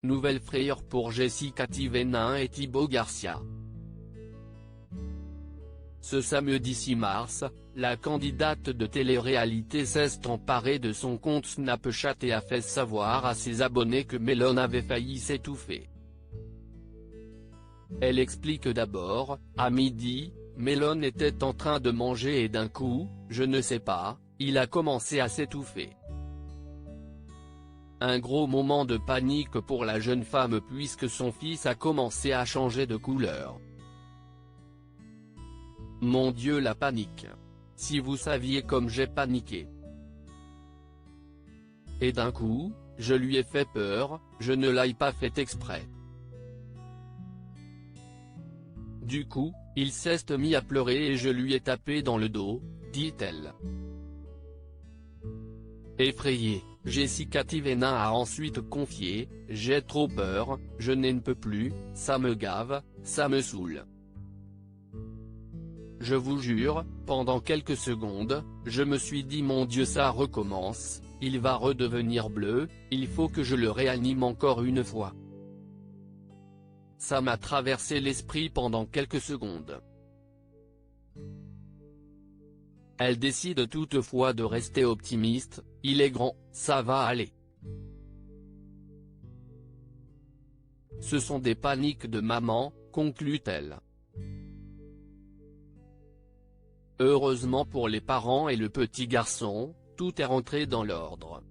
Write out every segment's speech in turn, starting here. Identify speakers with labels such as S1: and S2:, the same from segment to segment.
S1: Nouvelle frayeur pour Jessica Thévenin et Thibaut Garcia. Ce samedi 6 mars, la candidate de télé-réalité s'est emparée de son compte Snapchat et a fait savoir à ses abonnés que Melon avait failli s'étouffer. Elle explique d'abord, à midi, Melon était en train de manger et d'un coup, je ne sais pas, il a commencé à s'étouffer. Un gros moment de panique pour la jeune femme puisque son fils a commencé à changer de couleur. Mon Dieu, la panique. Si vous saviez comme j'ai paniqué. Et d'un coup, je lui ai fait peur, je ne l'ai pas fait exprès. Du coup, il s'est mis à pleurer et je lui ai tapé dans le dos, dit-elle. Effrayée, Jessica Thévenin a ensuite confié, « J'ai trop peur, je n'en peux plus, ça me gave, ça me saoule. Je vous jure, pendant quelques secondes, je me suis dit mon Dieu ça recommence, il va redevenir bleu, il faut que je le réanime encore une fois. » Ça m'a traversé l'esprit pendant quelques secondes. Elle décide toutefois de rester optimiste, il est grand, ça va aller. Ce sont des paniques de maman, conclut-elle. Heureusement pour les parents et le petit garçon, tout est rentré dans l'ordre.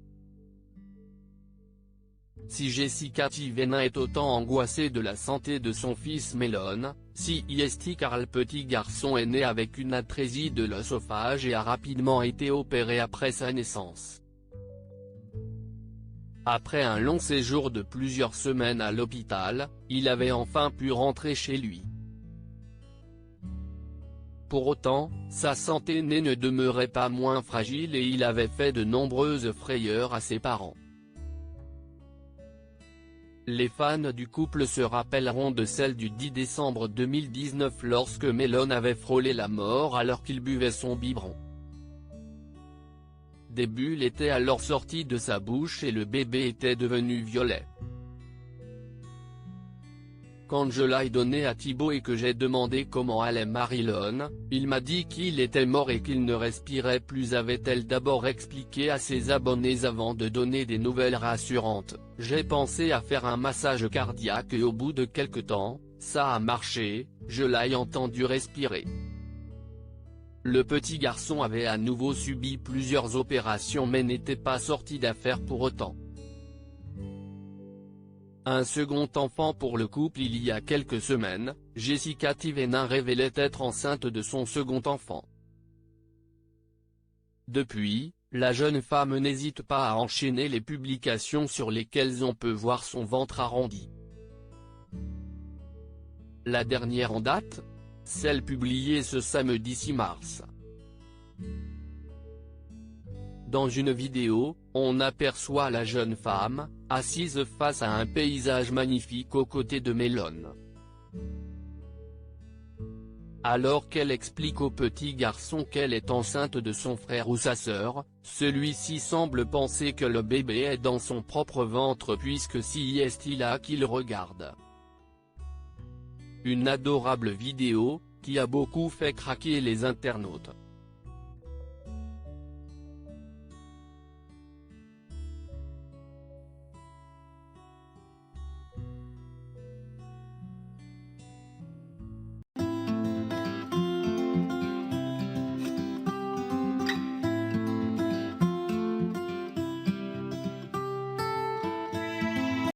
S1: Si Jessica Thévenin est autant angoissée de la santé de son fils Melon, c'est car le petit garçon est né avec une atrésie de l'œsophage et a rapidement été opéré après sa naissance. Après un long séjour de plusieurs semaines à l'hôpital, il avait enfin pu rentrer chez lui. Pour autant, sa santé ne demeurait pas moins fragile et il avait fait de nombreuses frayeurs à ses parents. Les fans du couple se rappelleront de celle du 10 décembre 2019 lorsque Melon avait frôlé la mort alors qu'il buvait son biberon. Des bulles étaient alors sorties de sa bouche et le bébé était devenu violet. Quand je l'ai donné à Thibaut et que j'ai demandé comment allait Marilyn, il m'a dit qu'il était mort et qu'il ne respirait plus, avait-elle d'abord expliqué à ses abonnés avant de donner des nouvelles rassurantes. J'ai pensé à faire un massage cardiaque et au bout de quelque temps, ça a marché, je l'ai entendu respirer. Le petit garçon avait à nouveau subi plusieurs opérations mais n'était pas sorti d'affaire pour autant. Un second enfant pour le couple il y a quelques semaines, Jessica Thévenin révélait être enceinte de son second enfant. Depuis, la jeune femme n'hésite pas à enchaîner les publications sur lesquelles on peut voir son ventre arrondi. La dernière en date ? Celle publiée ce samedi 6 mars. Dans une vidéo, on aperçoit la jeune femme, assise face à un paysage magnifique aux côtés de Melon. Alors qu'elle explique au petit garçon qu'elle est enceinte de son frère ou sa sœur, celui-ci semble penser que le bébé est dans son propre ventre puisque c'est là qu'il regarde. Une adorable vidéo, qui a beaucoup fait craquer les internautes.